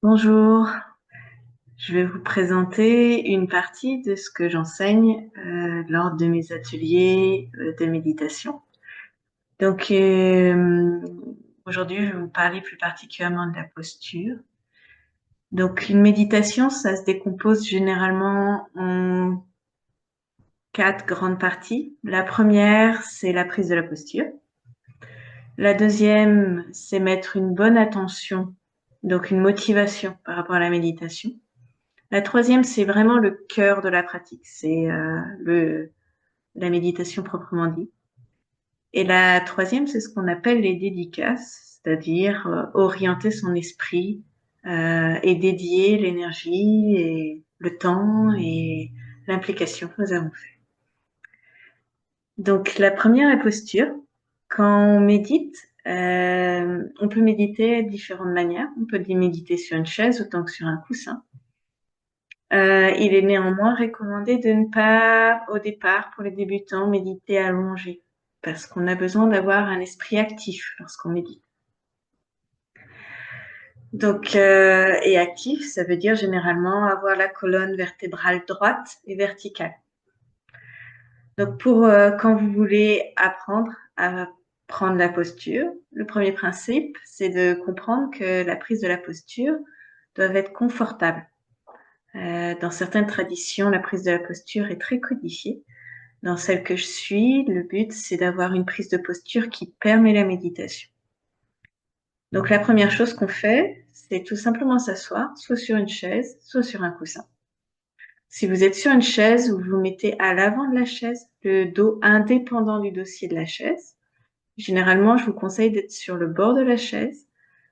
Bonjour, je vais vous présenter une partie de ce que j'enseigne lors de mes ateliers de méditation. Donc aujourd'hui, je vais vous parler plus particulièrement de la posture. Donc une méditation, ça se décompose généralement en 4 grandes parties. La première, c'est la prise de la posture. La deuxième, c'est mettre une bonne attention, donc une motivation par rapport à la méditation. La troisième, c'est vraiment le cœur de la pratique, c'est la méditation proprement dit. Et la troisième, c'est ce qu'on appelle les dédicaces, c'est-à-dire orienter son esprit et dédier l'énergie et le temps et l'implication que nous avons fait. Donc la première, la posture. Quand on médite, on peut méditer de différentes manières. On peut méditer sur une chaise autant que sur un coussin. Il est néanmoins recommandé de ne pas, au départ, pour les débutants, méditer allongé, parce qu'on a besoin d'avoir un esprit actif lorsqu'on médite. Donc, et actif, ça veut dire généralement avoir la colonne vertébrale droite et verticale. Donc, pour quand vous voulez apprendre à prendre la posture, le premier principe, c'est de comprendre que la prise de la posture doit être confortable. Dans certaines traditions, la prise de la posture est très codifiée. Dans celle que je suis, le but, c'est d'avoir une prise de posture qui permet la méditation. Donc, la première chose qu'on fait, c'est tout simplement s'asseoir, soit sur une chaise, soit sur un coussin. Si vous êtes sur une chaise, vous vous mettez à l'avant de la chaise, le dos indépendant du dossier de la chaise. Généralement, je vous conseille d'être sur le bord de la chaise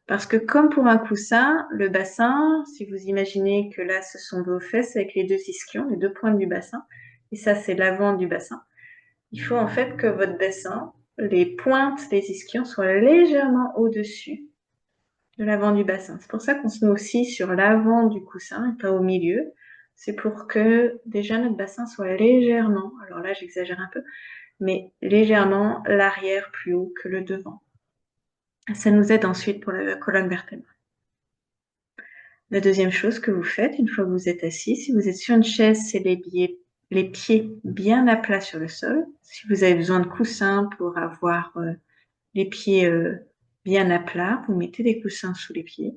parce que comme pour un coussin, le bassin, si vous imaginez que là, ce sont vos fesses avec les deux ischions, les deux pointes du bassin, et ça, c'est l'avant du bassin. Il faut en fait que votre bassin, les pointes des ischions soient légèrement au-dessus de l'avant du bassin. C'est pour ça qu'on se met aussi sur l'avant du coussin et pas au milieu. C'est pour que déjà notre bassin soit légèrement, alors là j'exagère un peu, mais légèrement l'arrière plus haut que le devant. Ça nous aide ensuite pour la colonne vertébrale. La deuxième chose que vous faites, une fois que vous êtes assis, si vous êtes sur une chaise, c'est les pieds bien à plat sur le sol. Si vous avez besoin de coussins pour avoir les pieds bien à plat, vous mettez des coussins sous les pieds.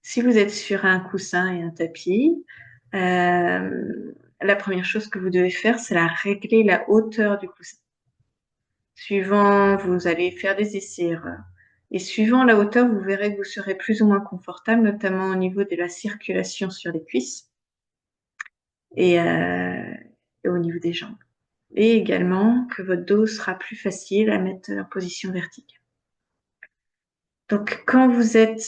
Si vous êtes sur un coussin et un tapis, la première chose que vous devez faire, c'est régler la hauteur du coussin. Suivant, vous allez faire des essais. Et suivant la hauteur, vous verrez que vous serez plus ou moins confortable, notamment au niveau de la circulation sur les cuisses et au niveau des jambes. Et également que votre dos sera plus facile à mettre en position verticale. Donc, quand vous êtes,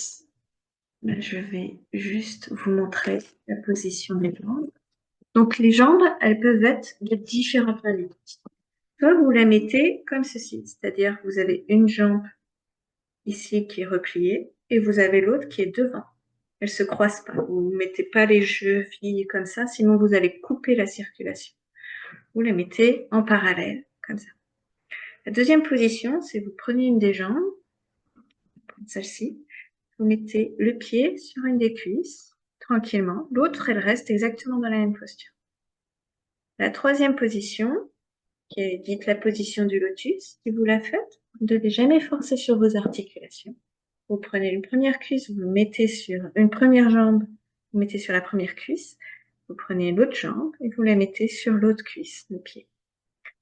je vais juste vous montrer la position des jambes. Donc, les jambes, elles peuvent être de différentes manières. Soit vous la mettez comme ceci, c'est-à-dire vous avez une jambe ici qui est repliée et vous avez l'autre qui est devant. Elles se croisent pas. Vous ne mettez pas les chevilles comme ça, sinon vous allez couper la circulation. Vous les mettez en parallèle, comme ça. La deuxième position, c'est vous prenez une des jambes, celle-ci, vous mettez le pied sur une des cuisses, tranquillement. L'autre, elle reste exactement dans la même posture. La troisième position, qui est dite la position du lotus, si vous la faites, vous ne devez jamais forcer sur vos articulations. Vous prenez une première cuisse, vous mettez sur une première jambe, vous mettez sur la première cuisse, vous prenez l'autre jambe et vous la mettez sur l'autre cuisse, le pied.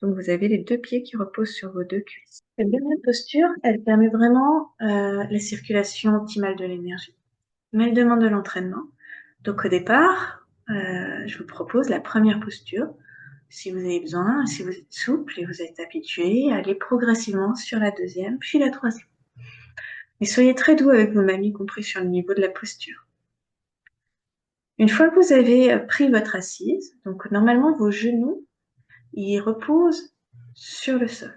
Donc vous avez les deux pieds qui reposent sur vos deux cuisses. Cette dernière posture, elle permet vraiment la circulation optimale de l'énergie. Mais elle demande de l'entraînement. Donc au départ, je vous propose la première posture. Si vous avez besoin, si vous êtes souple et vous êtes habitué, allez progressivement sur la deuxième, puis la troisième. Mais soyez très doux avec vous-même, y compris sur le niveau de la posture. Une fois que vous avez pris votre assise, donc normalement vos genoux, ils reposent sur le sol.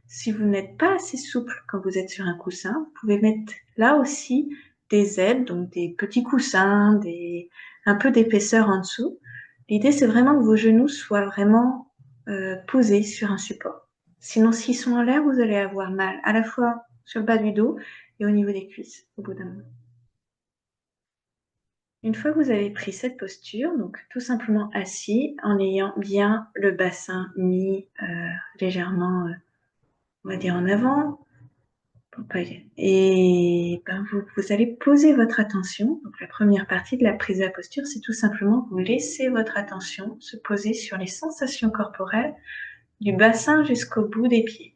Si vous n'êtes pas assez souple quand vous êtes sur un coussin, vous pouvez mettre là aussi des aides, donc des petits coussins, un peu d'épaisseur en dessous. L'idée, c'est vraiment que vos genoux soient vraiment posés sur un support. Sinon, s'ils sont en l'air, vous allez avoir mal à la fois sur le bas du dos et au niveau des cuisses au bout d'un moment. Une fois que vous avez pris cette posture, donc tout simplement assis en ayant bien le bassin mis légèrement, on va dire en avant, et ben vous allez poser votre attention. Donc la première partie de la prise de la posture, c'est tout simplement vous laissez votre attention se poser sur les sensations corporelles du bassin jusqu'au bout des pieds.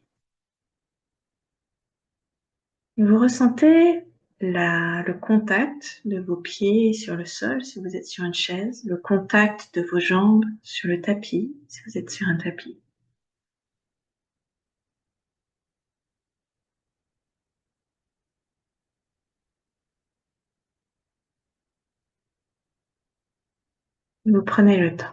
Vous ressentez le contact de vos pieds sur le sol si vous êtes sur une chaise, le contact de vos jambes sur le tapis si vous êtes sur un tapis. Vous prenez le temps.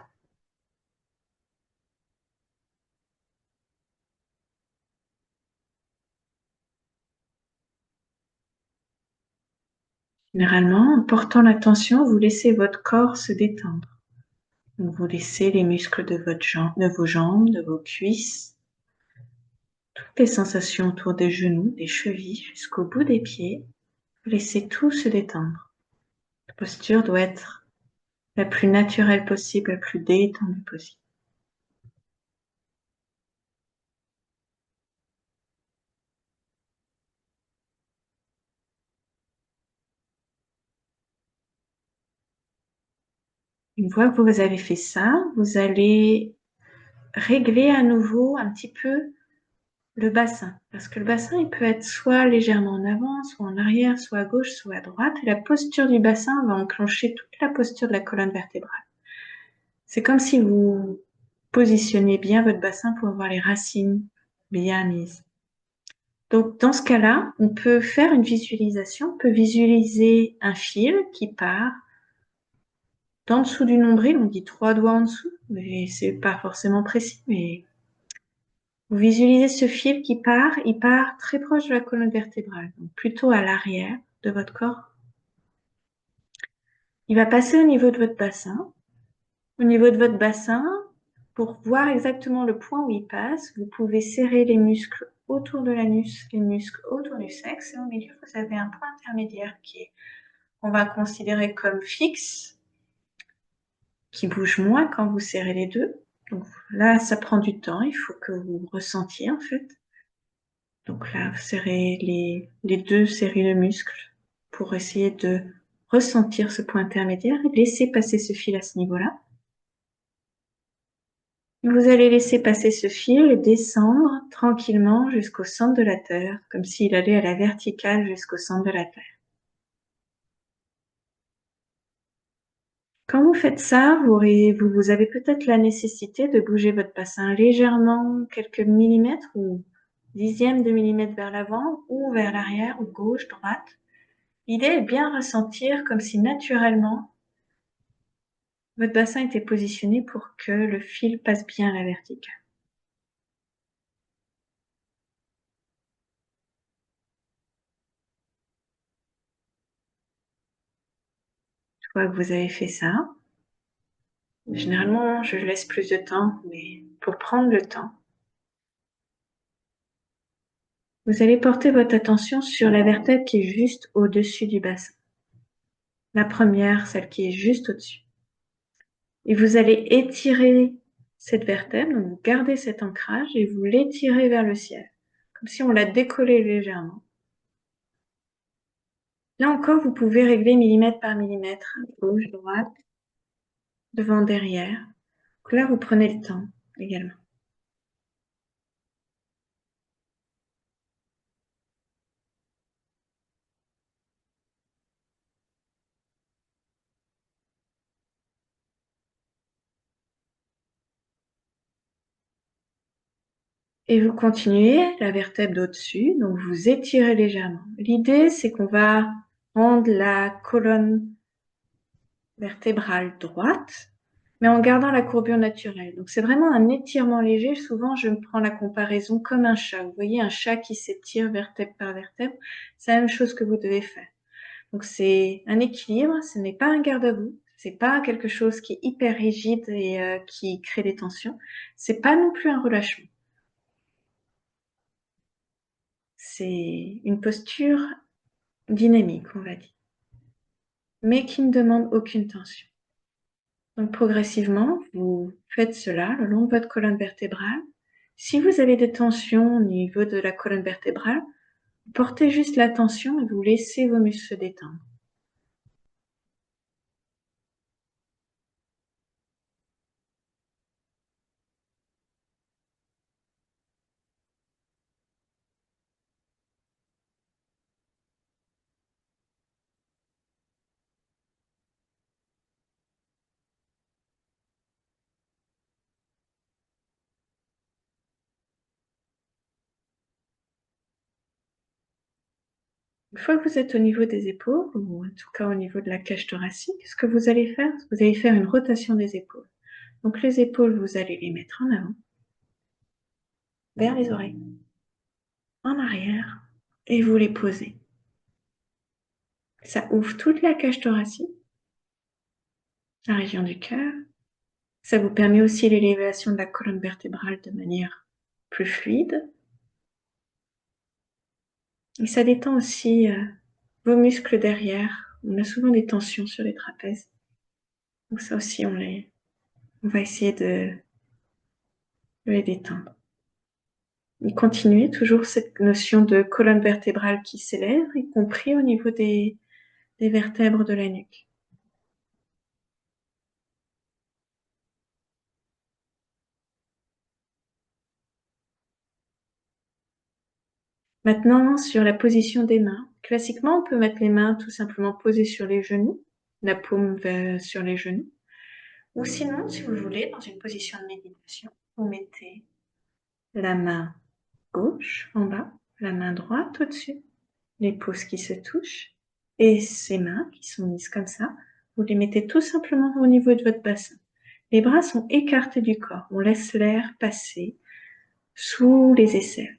Généralement, en portant l'attention, vous laissez votre corps se détendre. Donc, vous laissez les muscles de vos jambes, de vos cuisses, toutes les sensations autour des genoux, des chevilles, jusqu'au bout des pieds. Vous laissez tout se détendre. La posture doit être la plus naturelle possible, la plus détendue possible. Une fois que vous avez fait ça, vous allez régler à nouveau un petit peu le bassin. Parce que le bassin, il peut être soit légèrement en avant, soit en arrière, soit à gauche, soit à droite. Et la posture du bassin va enclencher toute la posture de la colonne vertébrale. C'est comme si vous positionnez bien votre bassin pour avoir les racines bien mises. Donc, dans ce cas-là, on peut faire une visualisation. On peut visualiser un fil qui part d'en dessous du nombril. On dit 3 doigts en dessous, mais c'est pas forcément précis. Mais vous visualisez ce fil qui part, il part très proche de la colonne vertébrale, donc plutôt à l'arrière de votre corps. Il va passer au niveau de votre bassin. Au niveau de votre bassin, pour voir exactement le point où il passe, vous pouvez serrer les muscles autour de l'anus, les muscles autour du sexe, et au milieu, vous avez un point intermédiaire on va considérer comme fixe, qui bouge moins quand vous serrez les deux. Donc là, ça prend du temps, il faut que vous ressentiez en fait. Donc là, vous serrez les deux séries de muscles pour essayer de ressentir ce point intermédiaire et laisser passer ce fil à ce niveau-là. Vous allez laisser passer ce fil et descendre tranquillement jusqu'au centre de la Terre, comme s'il allait à la verticale jusqu'au centre de la Terre. Quand vous faites ça, vous avez peut-être la nécessité de bouger votre bassin légèrement, quelques millimètres ou dixièmes de millimètre vers l'avant ou vers l'arrière ou gauche, droite. L'idée est de bien ressentir comme si naturellement votre bassin était positionné pour que le fil passe bien à la verticale. Une fois que vous avez fait ça, généralement je laisse plus de temps, mais pour prendre le temps, vous allez porter votre attention sur la vertèbre qui est juste au-dessus du bassin. La première, celle qui est juste au-dessus. Et vous allez étirer cette vertèbre, donc vous gardez cet ancrage et vous l'étirez vers le ciel, comme si on la décollait légèrement. Là encore, vous pouvez régler millimètre par millimètre, gauche, droite, devant, derrière. Donc là, vous prenez le temps également. Et vous continuez la vertèbre d'au-dessus, donc vous étirez légèrement. L'idée, c'est qu'on va rendre la colonne vertébrale droite, mais en gardant la courbure naturelle. Donc c'est vraiment un étirement léger. Souvent, je me prends la comparaison comme un chat. Vous voyez un chat qui s'étire vertèbre par vertèbre. C'est la même chose que vous devez faire. Donc c'est un équilibre, ce n'est pas un garde-à-vous, c'est pas quelque chose qui est hyper rigide et qui crée des tensions. C'est pas non plus un relâchement. C'est une posture dynamique, on va dire. mais qui ne demandent aucune tension. Donc progressivement, vous faites cela le long de votre colonne vertébrale. Si vous avez des tensions au niveau de la colonne vertébrale, portez juste l'attention et vous laissez vos muscles se détendre. Une fois que vous êtes au niveau des épaules, ou en tout cas au niveau de la cage thoracique, ce que vous allez faire, vous allez faire une rotation des épaules. Donc les épaules, vous allez les mettre en avant, vers les oreilles, en arrière, et vous les posez. Ça ouvre toute la cage thoracique, la région du cœur. Ça vous permet aussi l'élévation de la colonne vertébrale de manière plus fluide. Et ça détend aussi vos muscles derrière. On a souvent des tensions sur les trapèzes. Donc ça aussi, on va essayer de les détendre. Et continuez toujours cette notion de colonne vertébrale qui s'élève, y compris au niveau des vertèbres de la nuque. Maintenant, sur la position des mains. Classiquement, on peut mettre les mains tout simplement posées sur les genoux, la paume sur les genoux. Ou sinon, si vous voulez, dans une position de méditation, vous mettez la main gauche en bas, la main droite au-dessus, les pouces qui se touchent, et ces mains qui sont mises comme ça, vous les mettez tout simplement au niveau de votre bassin. Les bras sont écartés du corps, on laisse l'air passer sous les aisselles.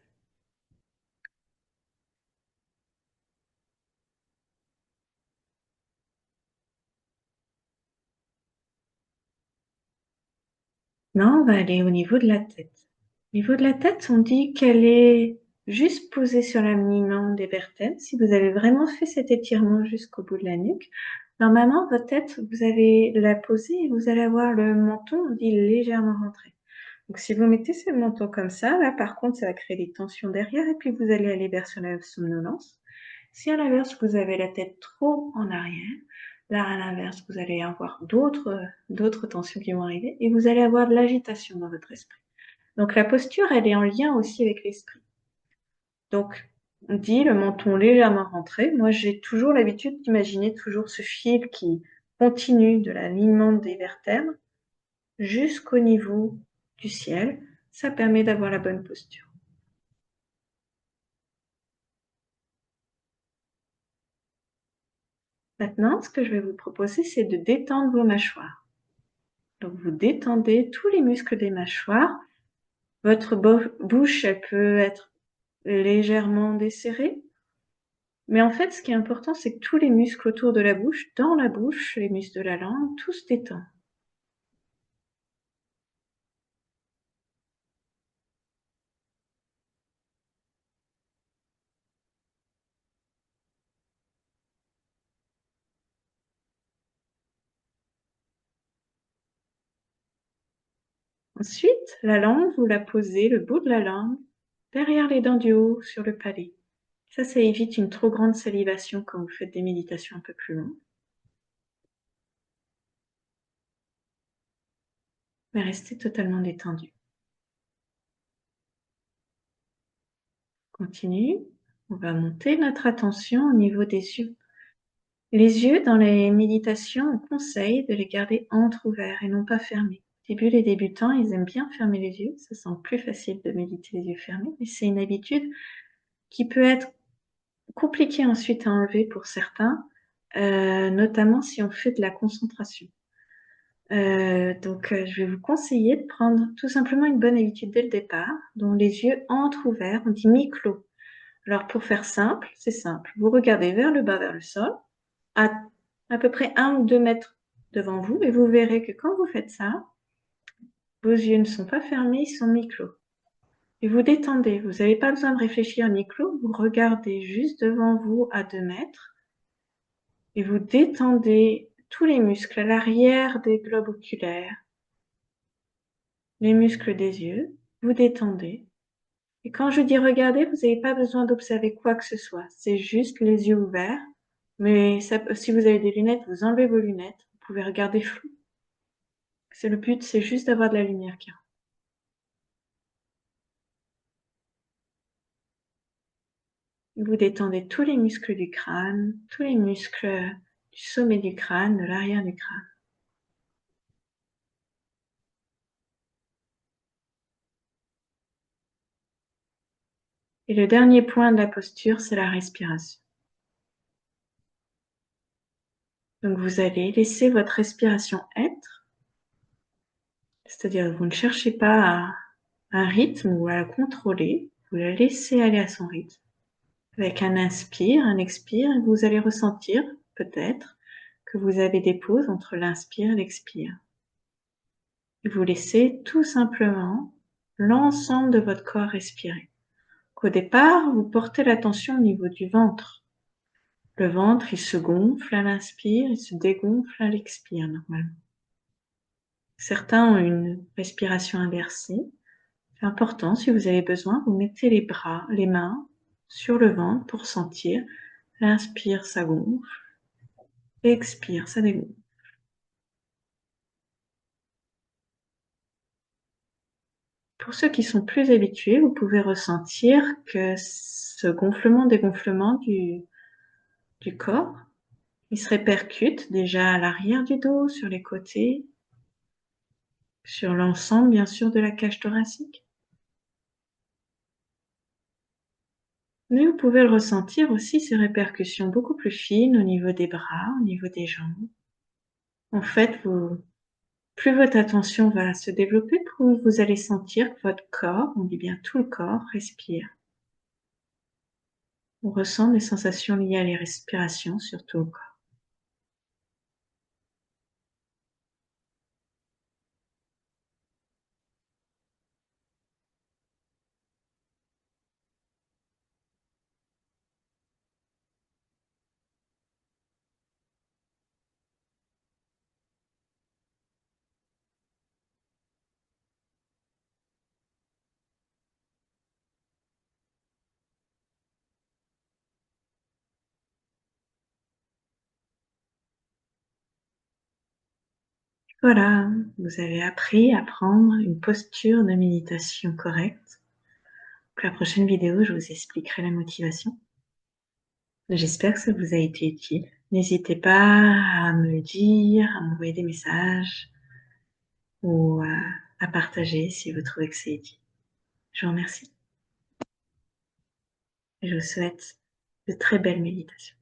Maintenant, on va aller au niveau de la tête. Au niveau de la tête, on dit qu'elle est juste posée sur l'alignement des vertèbres. Si vous avez vraiment fait cet étirement jusqu'au bout de la nuque, normalement, votre tête, vous allez la poser et vous allez avoir le menton, on dit, légèrement rentré. Donc, si vous mettez ce menton comme ça, là, par contre, ça va créer des tensions derrière et puis vous allez aller vers la somnolence. Si à l'inverse, vous avez la tête trop en arrière, là, à l'inverse, vous allez avoir d'autres tensions qui vont arriver et vous allez avoir de l'agitation dans votre esprit. Donc, la posture, elle est en lien aussi avec l'esprit. Donc, on dit le menton légèrement rentré. Moi, j'ai toujours l'habitude d'imaginer toujours ce fil qui continue de l'alignement des vertèbres jusqu'au niveau du ciel. Ça permet d'avoir la bonne posture. Maintenant, ce que je vais vous proposer, c'est de détendre vos mâchoires. Donc, vous détendez tous les muscles des mâchoires. Votre bouche, elle peut être légèrement desserrée. Mais en fait, ce qui est important, c'est que tous les muscles autour de la bouche, dans la bouche, les muscles de la langue, tous se détendent. Ensuite, la langue, vous la posez, le bout de la langue, derrière les dents du haut, sur le palais. Ça évite une trop grande salivation quand vous faites des méditations un peu plus longues. Mais restez totalement détendu. Continue. On va monter notre attention au niveau des yeux. Les yeux, dans les méditations, on conseille de les garder entrouverts et non pas fermés. Au début, les débutants, ils aiment bien fermer les yeux. Ça semble plus facile de méditer les yeux fermés, mais c'est une habitude qui peut être compliquée ensuite à enlever pour certains, notamment si on fait de la concentration. Donc, je vais vous conseiller de prendre tout simplement une bonne habitude dès le départ, dont les yeux entrouverts, on dit mi-clos. Alors, pour faire simple, c'est simple. Vous regardez vers le bas, vers le sol, à peu près 1 ou 2 mètres devant vous, et vous verrez que quand vous faites ça, vos yeux ne sont pas fermés, ils sont mi-clos. Et vous détendez, vous n'avez pas besoin de réfléchir mi-clos, vous regardez juste devant vous à 2 mètres, Et vous détendez tous les muscles à l'arrière des globes oculaires, les muscles des yeux, vous détendez. Et quand je dis regarder, vous n'avez pas besoin d'observer quoi que ce soit. C'est juste les yeux ouverts. Mais si vous avez des lunettes, vous enlevez vos lunettes. Vous pouvez regarder flou. C'est le but, c'est juste d'avoir de la lumière qui rentre. Vous détendez tous les muscles du crâne, tous les muscles du sommet du crâne, de l'arrière du crâne. Et le dernier point de la posture, c'est la respiration. Donc vous allez laisser votre respiration être, c'est-à-dire que vous ne cherchez pas un rythme ou à la contrôler, vous la laissez aller à son rythme. Avec un inspire, un expire, vous allez ressentir peut-être que vous avez des pauses entre l'inspire et l'expire. Et vous laissez tout simplement l'ensemble de votre corps respirer. Qu'au départ, vous portez l'attention au niveau du ventre. Le ventre, il se gonfle à l'inspire, il se dégonfle à l'expire normalement. Certains ont une respiration inversée. C'est important, si vous avez besoin, vous mettez les bras, les mains sur le ventre pour sentir. L'inspire, ça gonfle. Expire, ça dégonfle. Pour ceux qui sont plus habitués, vous pouvez ressentir que ce gonflement-dégonflement du corps, il se répercute déjà à l'arrière du dos, sur les côtés, sur l'ensemble, bien sûr, de la cage thoracique. Mais vous pouvez le ressentir aussi, ces répercussions beaucoup plus fines au niveau des bras, au niveau des jambes. En fait, plus votre attention va se développer, plus vous allez sentir que votre corps, on dit bien tout le corps, respire. On ressent des sensations liées à les respirations, surtout au corps. Voilà, vous avez appris à prendre une posture de méditation correcte. Pour la prochaine vidéo, je vous expliquerai la motivation. J'espère que ça vous a été utile. N'hésitez pas à me le dire, à m'envoyer des messages ou à partager si vous trouvez que c'est utile. Je vous remercie. Je vous souhaite de très belles méditations.